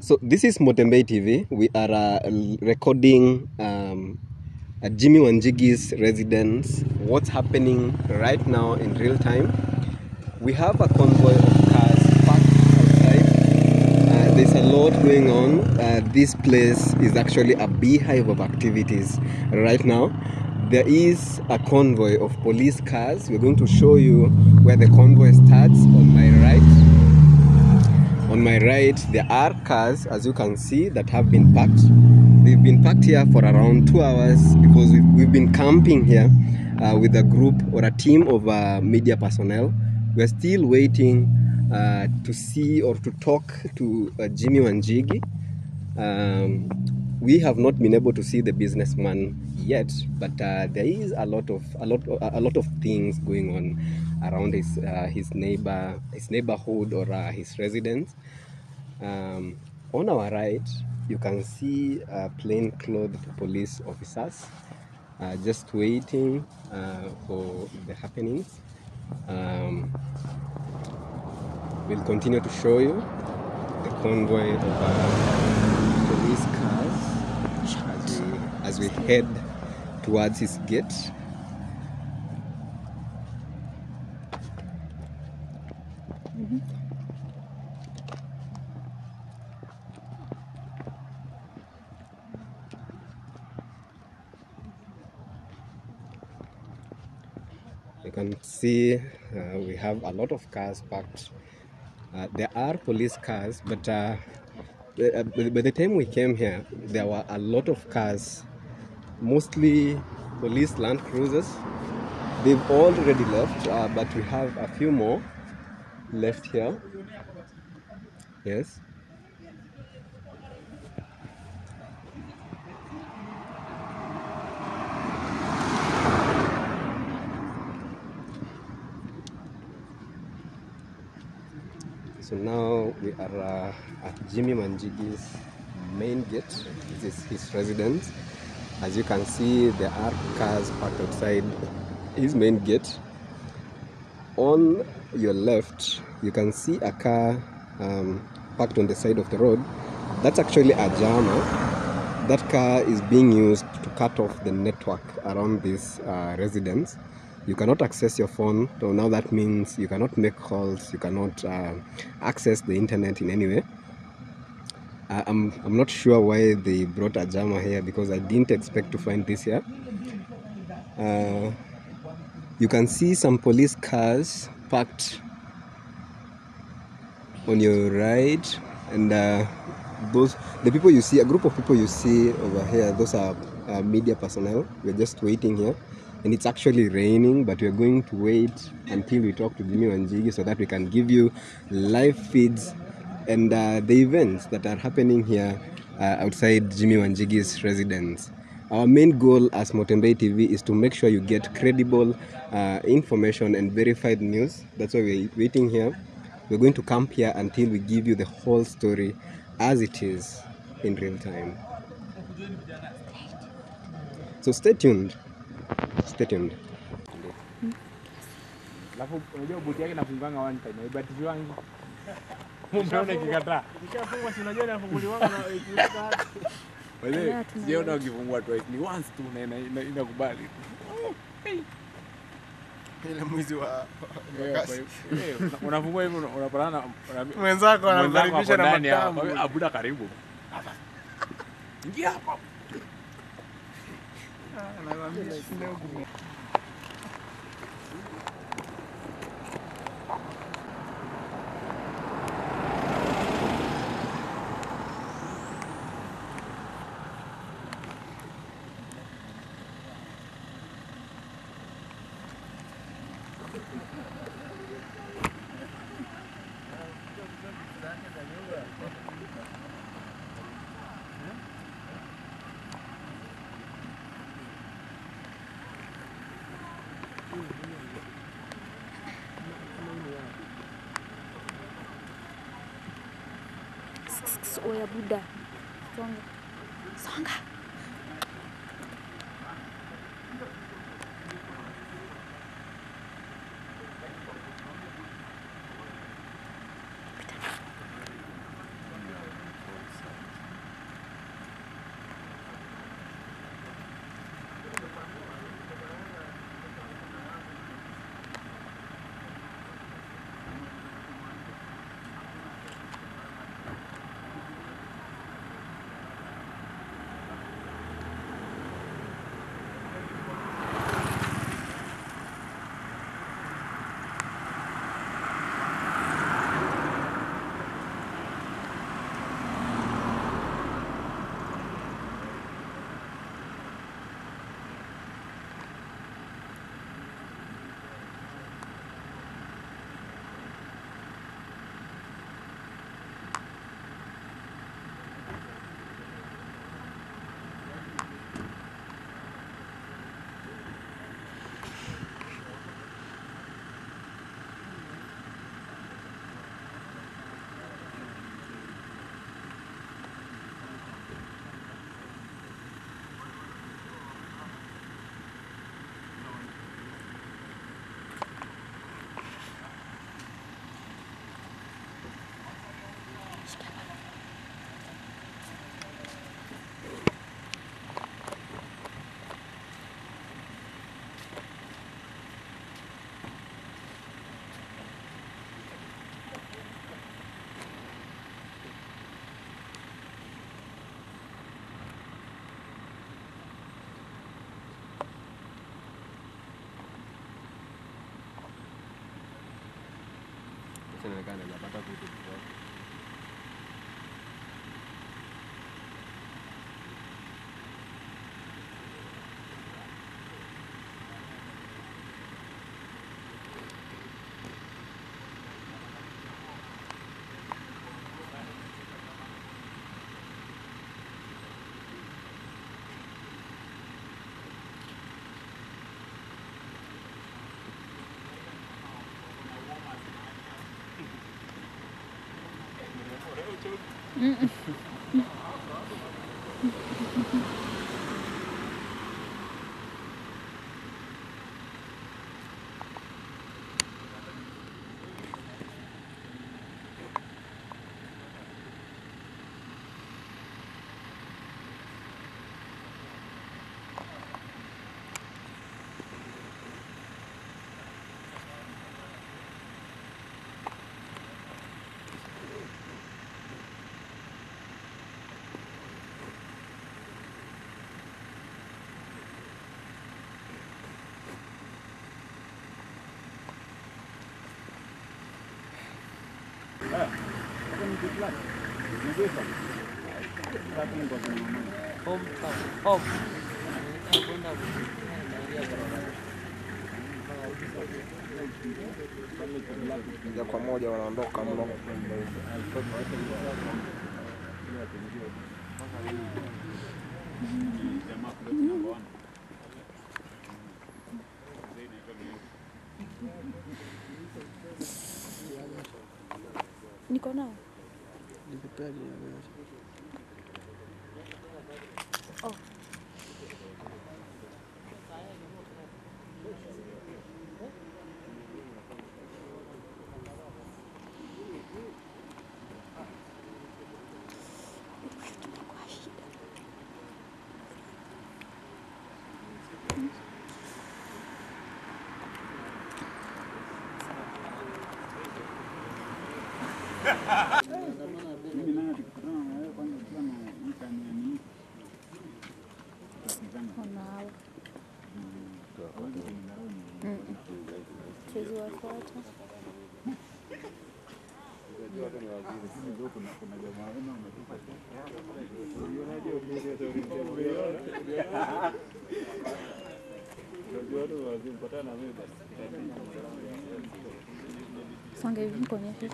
So this is Mutembei TV. We are recording at Jimmi Wanjigi's residence. What's happening right now in real time? We have a convoy of cars parked outside. There's a lot going on. This place is actually a beehive of activities right now. There is a convoy of police cars. We're going to show you where the convoy starts on my right. On my right, there are cars, as you can see, that have been parked. They've been parked here for around 2 hours because we've been camping here with a group or a team of media personnel. We're still waiting to see or to talk to Jimmi Wanjigi. We have not been able to see the businessman yet, but there is a lot of things going on around his neighborhood or his residence. On our right, you can see plain-clothed police officers just waiting for the happenings. We'll continue to show you the convoy of police cars as we head towards his gate. You can see we have a lot of cars parked. There are police cars, but by the time we came here, there were a lot of cars, mostly police Land Cruisers. They've already left, but we have a few more left here. Yes. So now we are at Jimmi Wanjigi's main gate. This is his residence. As you can see, there are cars parked outside his main gate. On your left, you can see a car parked on the side of the road. That's actually a jammer. That car is being used to cut off the network around this residence. You cannot access your phone, so now that means you cannot make calls, you cannot access the internet in any way. I'm not sure why they brought a jammer here because I didn't expect to find this here. You can see some police cars parked on your right, and the people you see, a group of people you see over here, those are media personnel. We're just waiting here, and it's actually raining, but we're going to wait until we talk to Jimmi Wanjigi so that we can give you live feeds and the events that are happening here outside Jimmi Wanjigi's residence. Our main goal as Mutembei TV is to make sure you get credible information and verified news. That's why we're waiting here. We're going to camp here until we give you the whole story as it is in real time. So stay tuned. Stay tuned. Alafu unajua buti yake nafunganga one time, haibatishi wangu. Mumeona ikikataa. Ikifungwa si unajua inafunguliwa na ikikataa. Wewe sijaona ukifungwa twice, ni once tu na inakubali. Ile mwizi wa kasi. Unafungua hivi unapatana mwenzako anakaribisha na matamu. Abuda karibu. Ingia hapa. Anawaambia leo kume. Oya Buddha. Songa. Songa. Acha nionekane napata vitu before. Moja kwa moja wanaondoka mno. Niko nao. Oh. Songa hivi nikuonyeshe.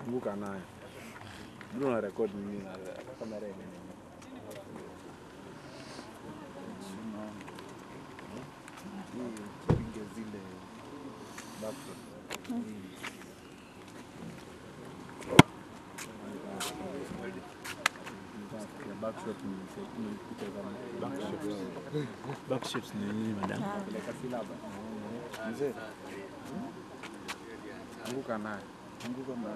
Kumbuka naye. Ndio na record mimi na kamera ile. Pinge zile backshot. Backshot ni nini madam? Peleka silaba. Mzee. Kumbuka naye. Kumbuka na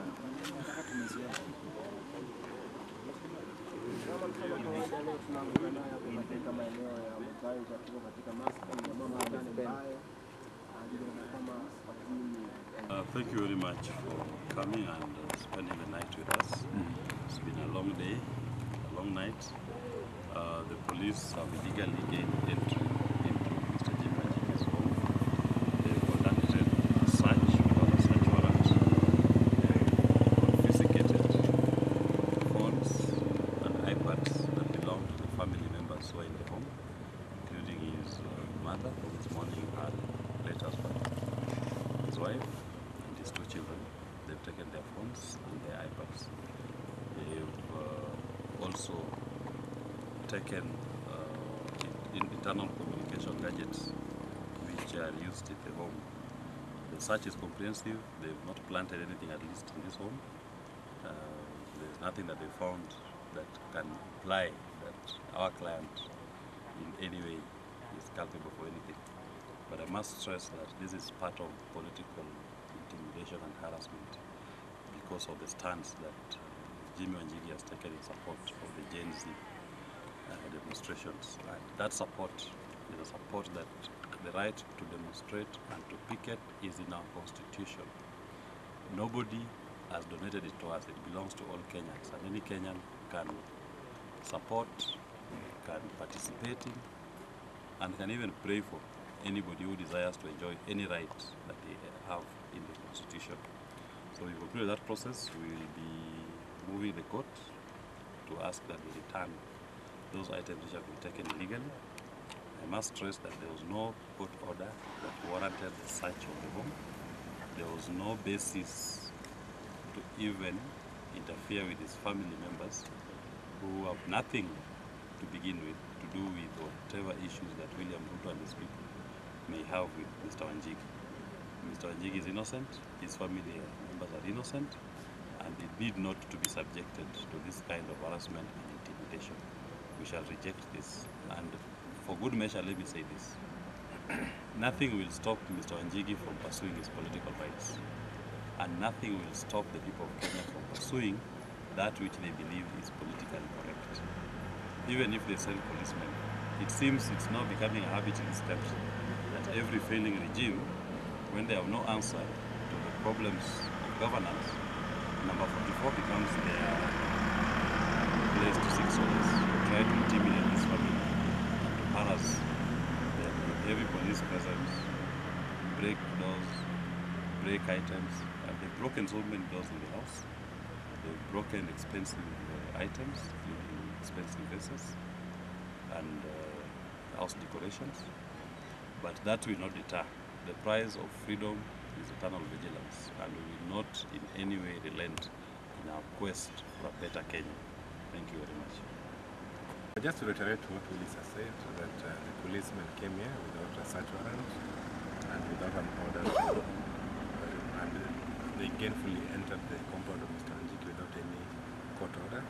thank you very much for coming and spending the night with us. It's been a long day, a long night. The police have illegally gained entry into Mr. Jimmi's home. They conducted a search without a search warrant. Confiscated phones and iPads that belong to the family members who are in the home, including his mother, who this morning had letters from his his wife and his 2 children. They've taken their phones and their iPads. They've also taken internal communication gadgets which are used in the home. The search is comprehensive. They've not planted anything, at least in this home. There's nothing that they found that can imply that our client in any way is culpable for anything. But I must stress that this is part of political intimidation and harassment because of the stance that Jimmi Wanjigi has taken in support of the Gen Z demonstrations. And that support is a support that the right to demonstrate and to picket is in our constitution. Nobody has donated it to us. It belongs to all Kenyans, and any Kenyan can support, can participate in, and can even pray for anybody who desires to enjoy any rights that they have in the constitution. So we conclude that process. We will be moving the court to ask that they return those items which have been taken illegally. I must stress that there was no court order that warranted the search of the home. There was no basis to even interfere with his family members who have nothing to begin with to do with whatever issues that William Ruto and his people may have with Mr. Wanjigi. Mr. Wanjigi is innocent, his family members are innocent, and they need not to be subjected to this kind of harassment and intimidation. We shall reject this, and for good measure, let me say this. Nothing will stop Mr. Wanjigi from pursuing his political rights, and nothing will stop the people of Kenya from pursuing that which they believe is politically correct. Even if they send policemen, it seems it's now becoming a habit in this country that every failing regime, when they have no answer to the problems of governance, number 44 becomes their place to seek solace, to try to intimidate this family and to harass them with heavy police presence, break doors, break items, and they've broken so many doors in the house. They've broken expensive items, including expensive vases and house decorations, but that will not deter. The price of freedom is eternal vigilance, and we will not in any way relent in our quest for a better Kenya. Thank you very much. Just to reiterate what Willis has said, that the policemen came here without a search warrant and without an order, and they gainfully entered the compound of Mr. Wanjigi without any court order.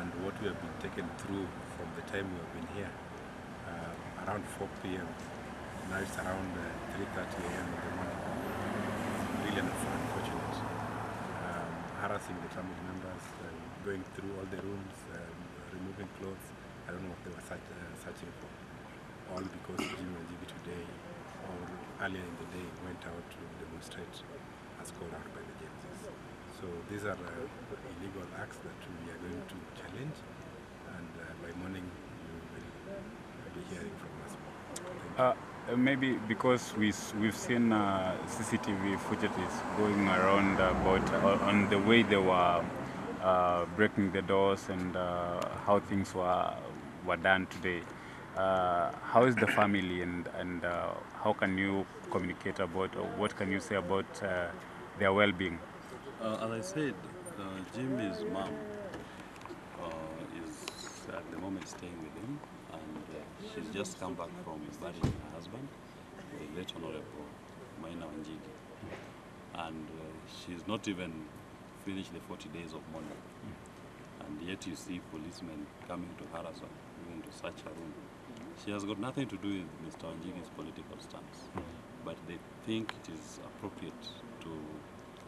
And what we have been taken through from the time we have been here, around 4 p.m., now it's around 3:30 a.m. in the morning. Really unfortunate. Harassing the family members, going through all the rooms, removing clothes. I don't know what they were searching for. All because Jimmi Wanjigi today or earlier in the day went out to demonstrate as called out by the Gen Zs. So these are illegal acts that we are going to challenge, and by morning you will be hearing from us more. Thank you. Maybe because we've seen CCTV footages going around about on the way they were breaking the doors and how things were done today. How is the family, and how can you communicate about, or what can you say about their well-being? As I said, Jimmy's mom is at the moment staying with him, and she's just come back from burying her husband, the late Honorable Wanjigi, and she's not even finished the 40 days of mourning, and yet you see policemen coming to harass her, even to search her room. She has got nothing to do with Mr. Wanjigi's political stance, but they think it is appropriate to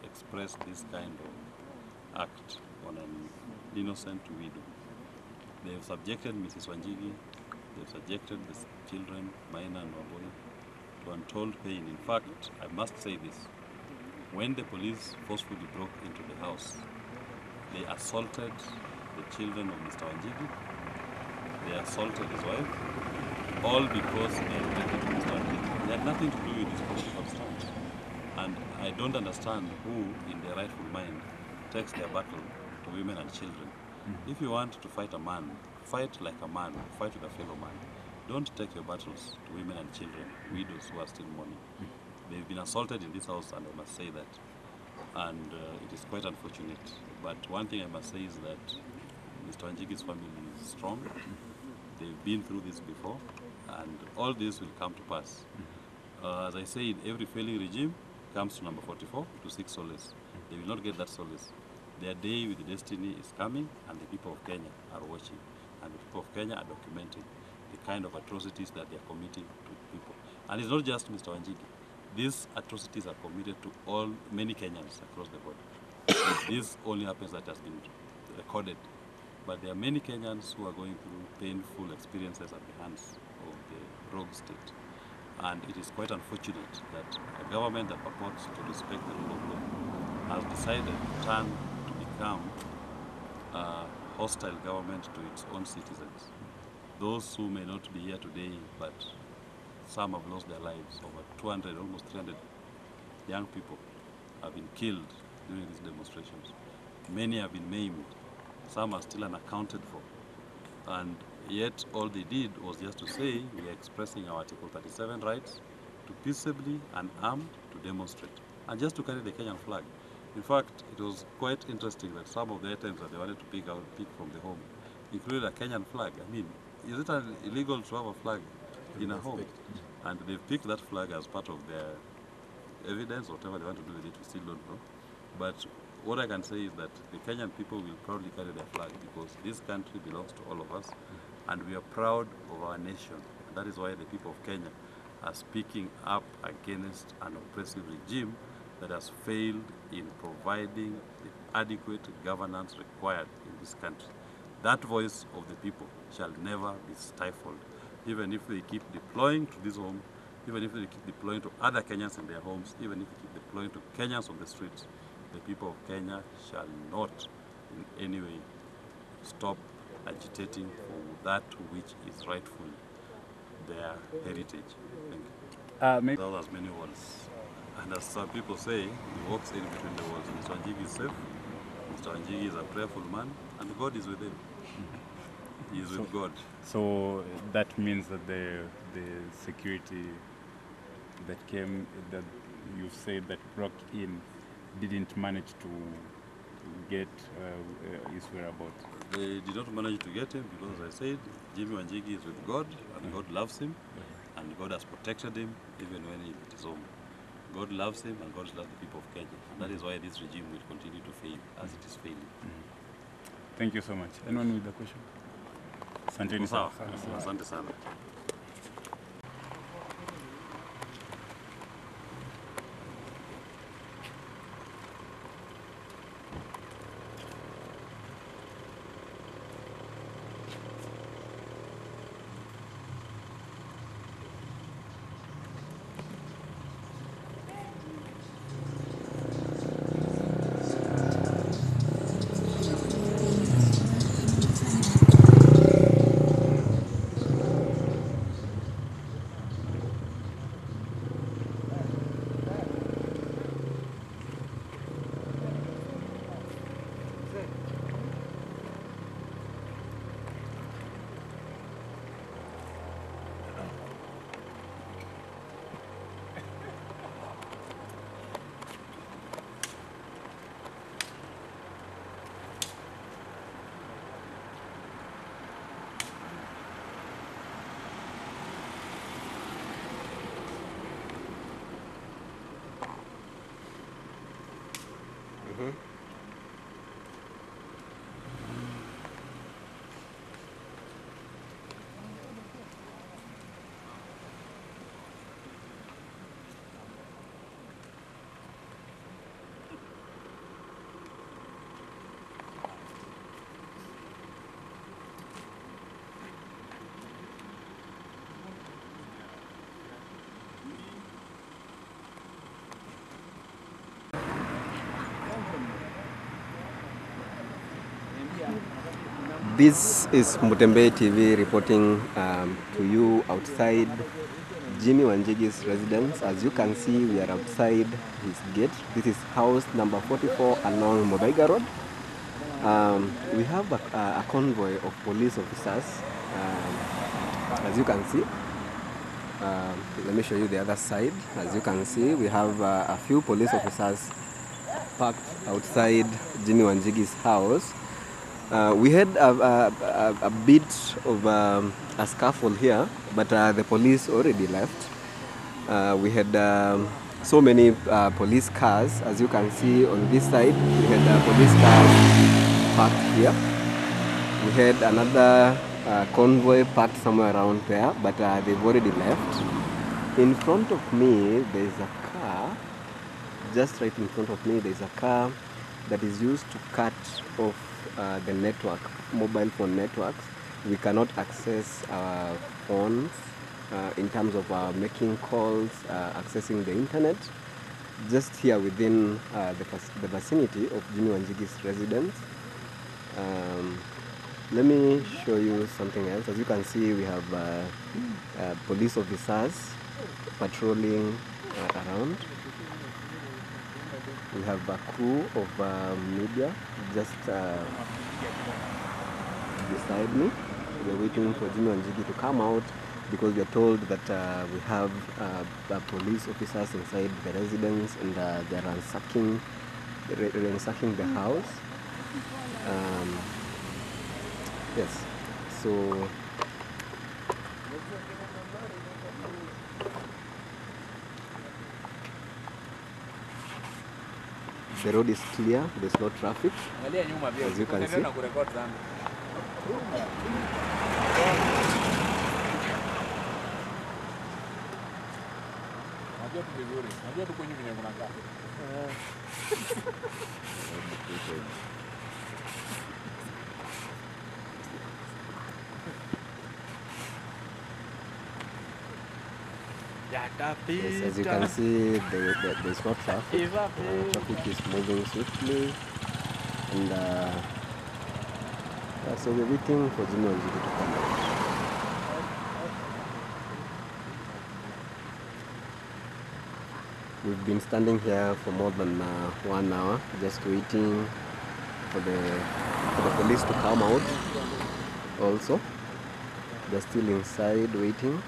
express this kind of act on an innocent widow. They have subjected Mrs. Wanjigi, they have subjected the children, Maina and Waboi, to untold pain. In fact, I must say this, when the police forcefully broke into the house, they assaulted the children of Mr. Wanjigi, they assaulted his wife, all because they are related to Mr. Wanjigi. They had nothing to do with his political stance. And I don't understand who, in their rightful mind, takes their battle to women and children. If you want to fight a man, fight like a man, fight with a fellow man. Don't take your battles to women and children, widows who are still mourning. They've been assaulted in this house, and I must say that. And it is quite unfortunate. But one thing I must say is that Mr. Wanjigi's family is strong. They've been through this before, and all this will come to pass. As I said, every failing regime comes to number 44 to seek solace. They will not get that solace. Their day with destiny is coming, and the people of Kenya are watching, and the people of Kenya are documenting the kind of atrocities that they are committing to people. And it's not just Mr. Wanjigi. These atrocities are committed to many Kenyans across the board. This only happens that has been recorded. But there are many Kenyans who are going through painful experiences at the hands of the rogue state. And it is quite unfortunate that a government that purports to respect the rule of law has decided to turn to become a hostile government to its own citizens. Those who may not be here today, but some have lost their lives. Over 200, almost 300 young people have been killed during these demonstrations. Many have been maimed. Some are still unaccounted for. And yet all they did was just to say we are expressing our Article 37 rights to peaceably and armed to demonstrate, and just to carry the Kenyan flag. In fact, it was quite interesting that some of the items that they wanted to pick from the home included a Kenyan flag. I mean, is it illegal to have a flag in a home? And they've picked that flag as part of their evidence, whatever they want to do with it, we still don't know. But what I can say is that the Kenyan people will proudly carry their flag, because this country belongs to all of us, and we are proud of our nation. And that is why the people of Kenya are speaking up against an oppressive regime that has failed in providing the adequate governance required in this country. That voice of the people shall never be stifled, even if they keep deploying to this home, even if they keep deploying to other Kenyans in their homes, even if they keep deploying to Kenyans on the streets. The people of Kenya shall not in any way stop agitating for that which is rightfully their heritage. Thank you. That has many walls. And as some people say, he walks in between the walls. Mr. Wanjigi is safe. Mr. Wanjigi is a prayerful man, and God is with him. He is with God. So that means that the security that came, that you said that broke in, didn't manage to get his whereabouts. They did not manage to get him because, as I said, Jimmi Wanjigi is with God, and God loves him, and God has protected him even when he is at his home. God loves him, and God loves the people of Kenya. And that is why this regime will continue to fail as it is failing. Thank you so much. Anyone with a question? Asanteni sana. Asante sana. This is Mutembei TV reporting to you outside Jimmi Wanjigi's residence. As you can see, we are outside his gate. This is house number 44 along Mubaiga Road. We have a convoy of police officers, as you can see. Let me show you the other side. As you can see, we have a few police officers parked outside Jimmy Wanjigi's house. We had a bit of a scuffle here, but the police already left. We had so many police cars. As you can see on this side, we had police cars parked here. We had another convoy parked somewhere around there, but they've already left. In front of me, there's a car. Just right in front of me, there's a car that is used to cut off the network, mobile phone networks. We cannot access our phones in terms of making calls, accessing the internet. Just here within the vicinity of Jimmy Wanjigi's residence. Let me show you something else. As you can see, we have police officers patrolling around. We have a crew of media just beside me. We're waiting for Jimmy Wanjigi to come out because we're told that we have police officers inside the residence and they're ransacking the house. Yes, so the road is clear, there's no traffic, as you can see. Yes, as you can see, there's no traffic. Traffic is moving swiftly, and so we're waiting for Jimmy Wanjigi to come out. We've been standing here for more than 1 hour, just waiting for the police to come out. Also, they're still inside waiting.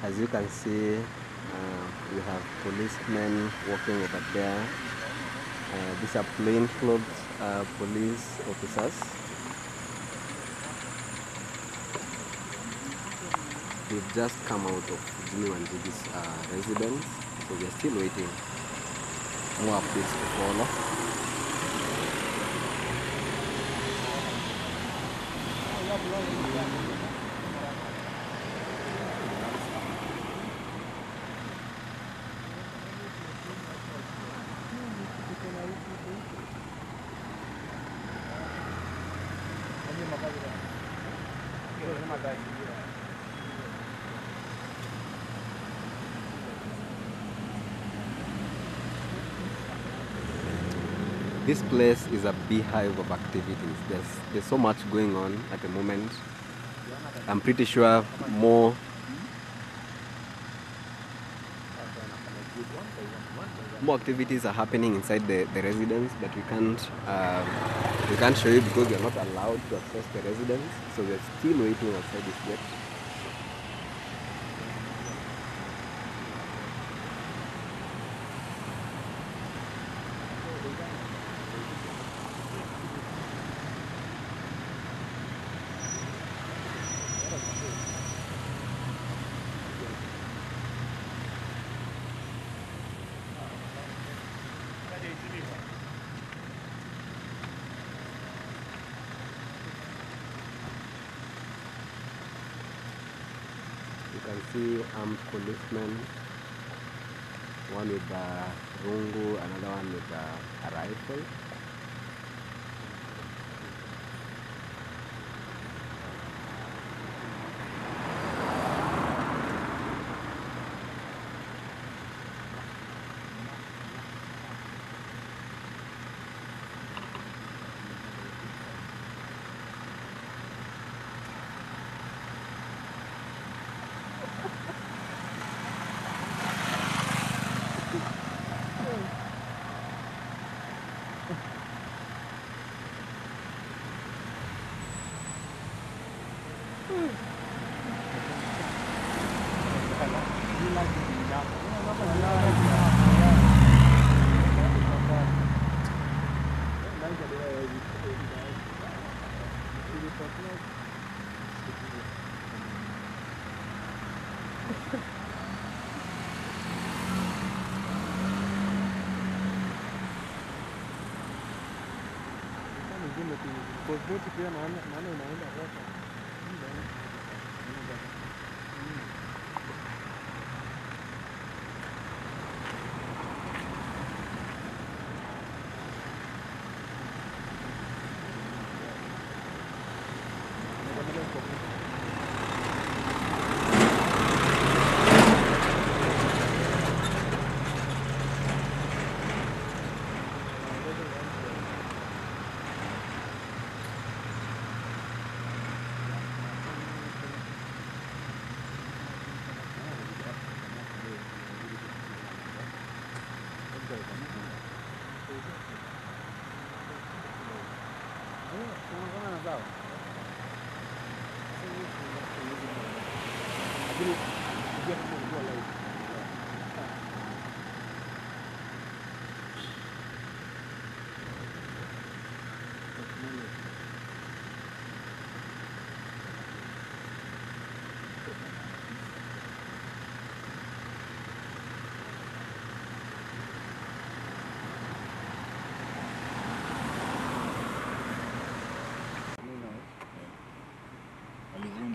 As you can see, we have policemen walking over there. These are plainclothes police officers. They've just come out of Jimmy Wanjigi's residence, so we are still waiting. More updates to follow. This place is a beehive of activities. There's so much going on at the moment. I'm pretty sure more activities are happening inside the residence, but we can't show you because we are not allowed to access the residence. So we're still waiting outside this gate. You can see armed policemen, one with a rungu, another one with a rifle.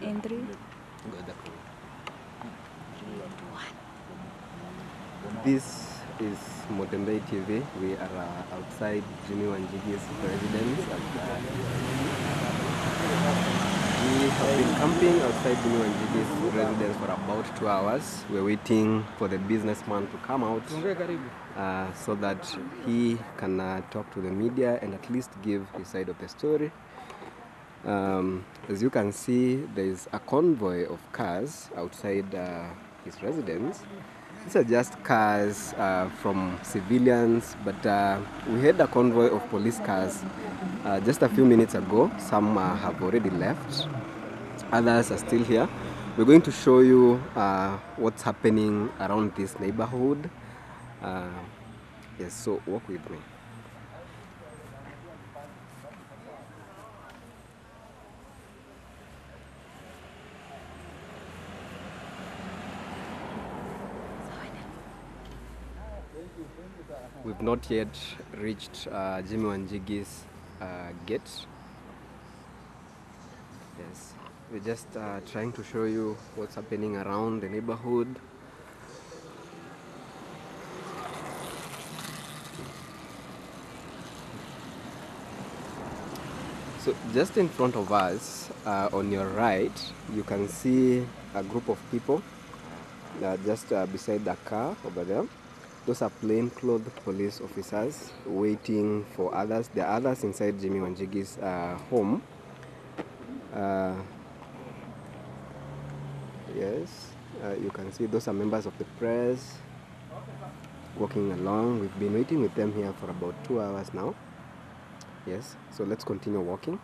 In 3. This is Mutembei TV. We are outside Jimmi Wanjigi's residence. We have been camping outside Jimmi Wanjigi's residence for about 2 hours. We're waiting for the businessman to come out so that he can talk to the media and at least give his side of the story. As you can see, there is a convoy of cars outside his residence. These are just cars from civilians, but we had a convoy of police cars just a few minutes ago. Some have already left, others are still here. We're going to show you what's happening around this neighborhood. Yes, so walk with me. We've not yet reached Jimmi Wanjigi's gate. Yes, we're just trying to show you what's happening around the neighborhood. So just in front of us, on your right, you can see a group of people just beside the car over there. Those are plainclothes police officers waiting for others. There are others inside Jimmi Wanjigi's home. Yes, you can see those are members of the press walking along. We've been waiting with them here for about 2 hours now. Yes, so let's continue walking.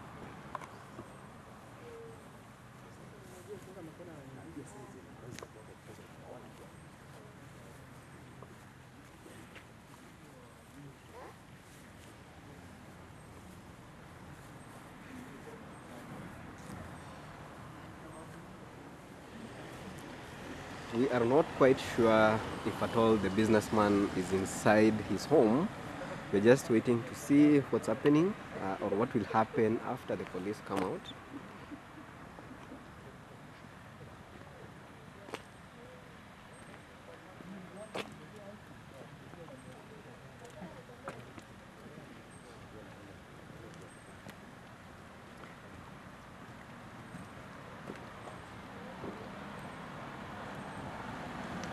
We are not quite sure if at all the businessman is inside his home. We're just waiting to see what's happening or what will happen after the police come out.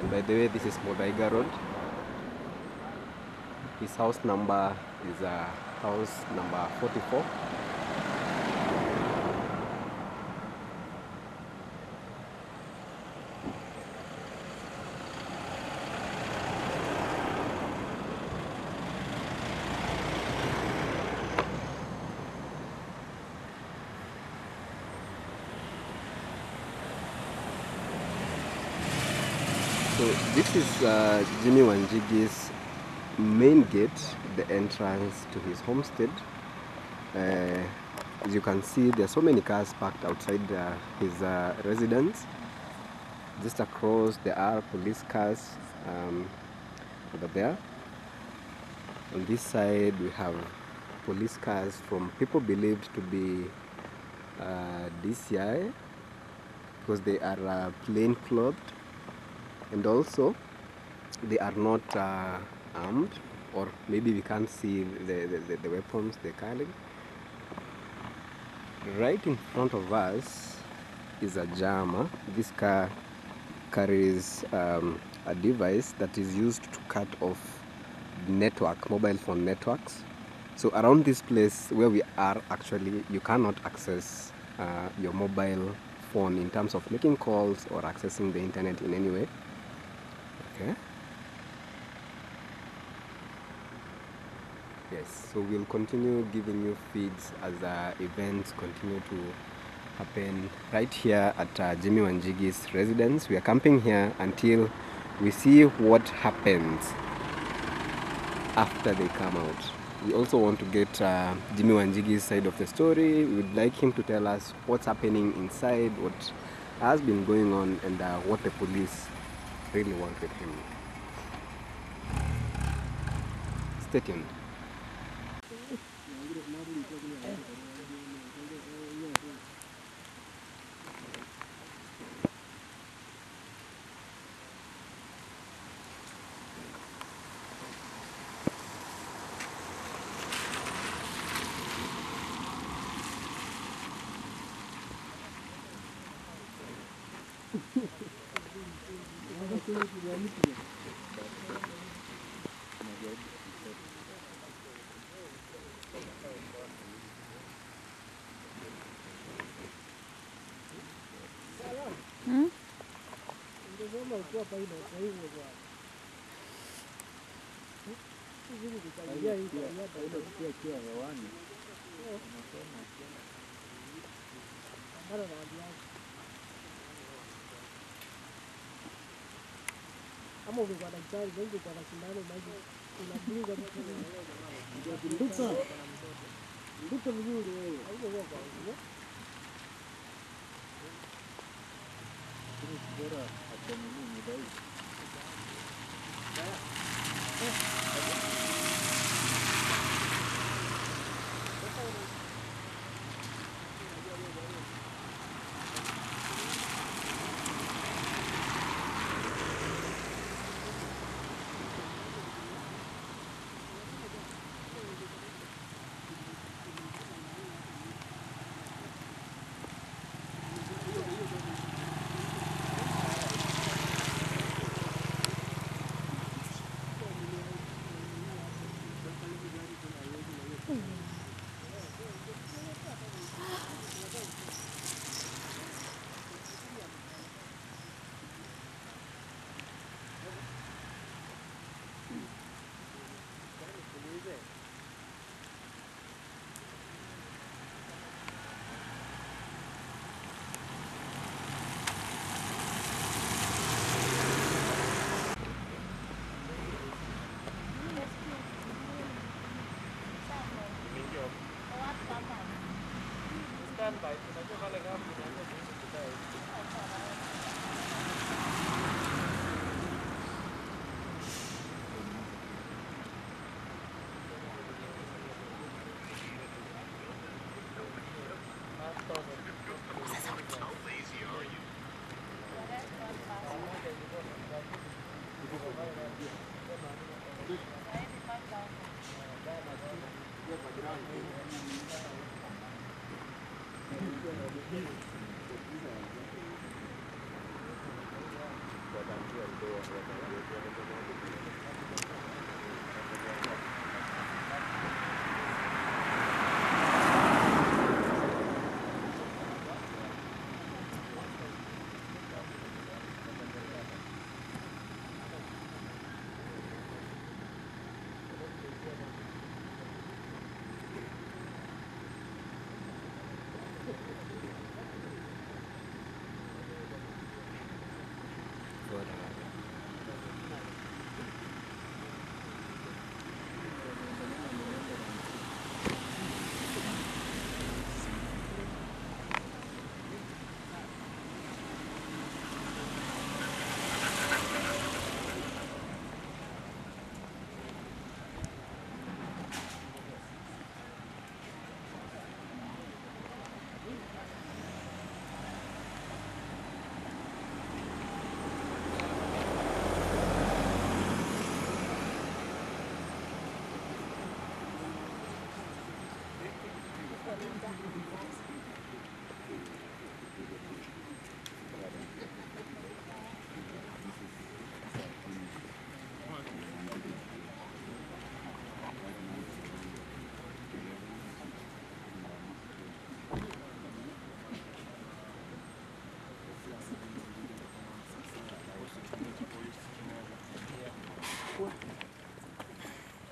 And by the way, this is Modaiga Road. His house number is house number 44. this is Jimmi Wanjigi's main gate, the entrance to his homestead. As you can see, there are so many cars parked outside his residence. Just across, there are police cars over there. On this side, we have police cars from people believed to be DCI, because they are plain clothed, and also they are not armed, or maybe we can't see the weapons they're carrying. Right in front of us is a jammer. This car carries a device that is used to cut off mobile phone networks. So around this place where we are, actually you cannot access your mobile phone in terms of making calls or accessing the internet in any way. Okay. Yes, so we'll continue giving you feeds as events continue to happen right here at Jimmi Wanjigi's residence. We are camping here until we see what happens after they come out. We also want to get Jimmi Wanjigi's side of the story. We would like him to tell us what's happening inside, what has been going on, and what the police really want with him. Stay tuned.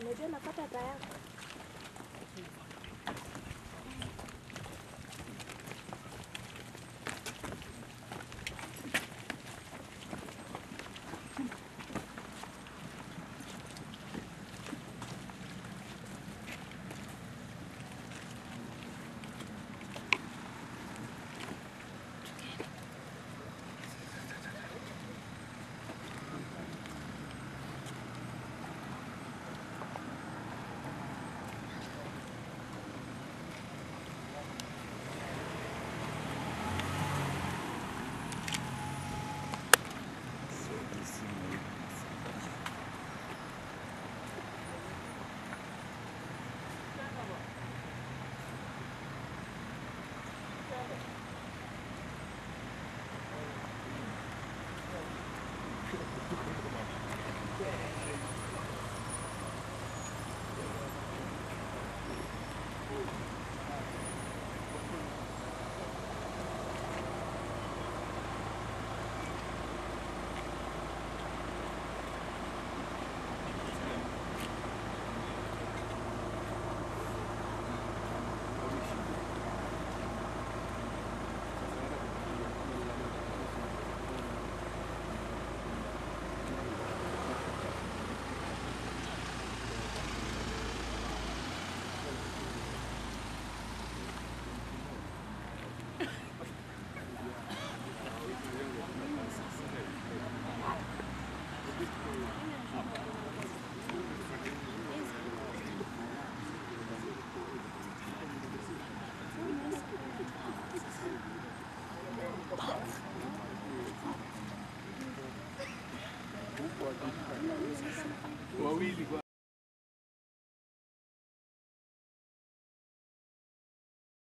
Unajua napata taya. wawili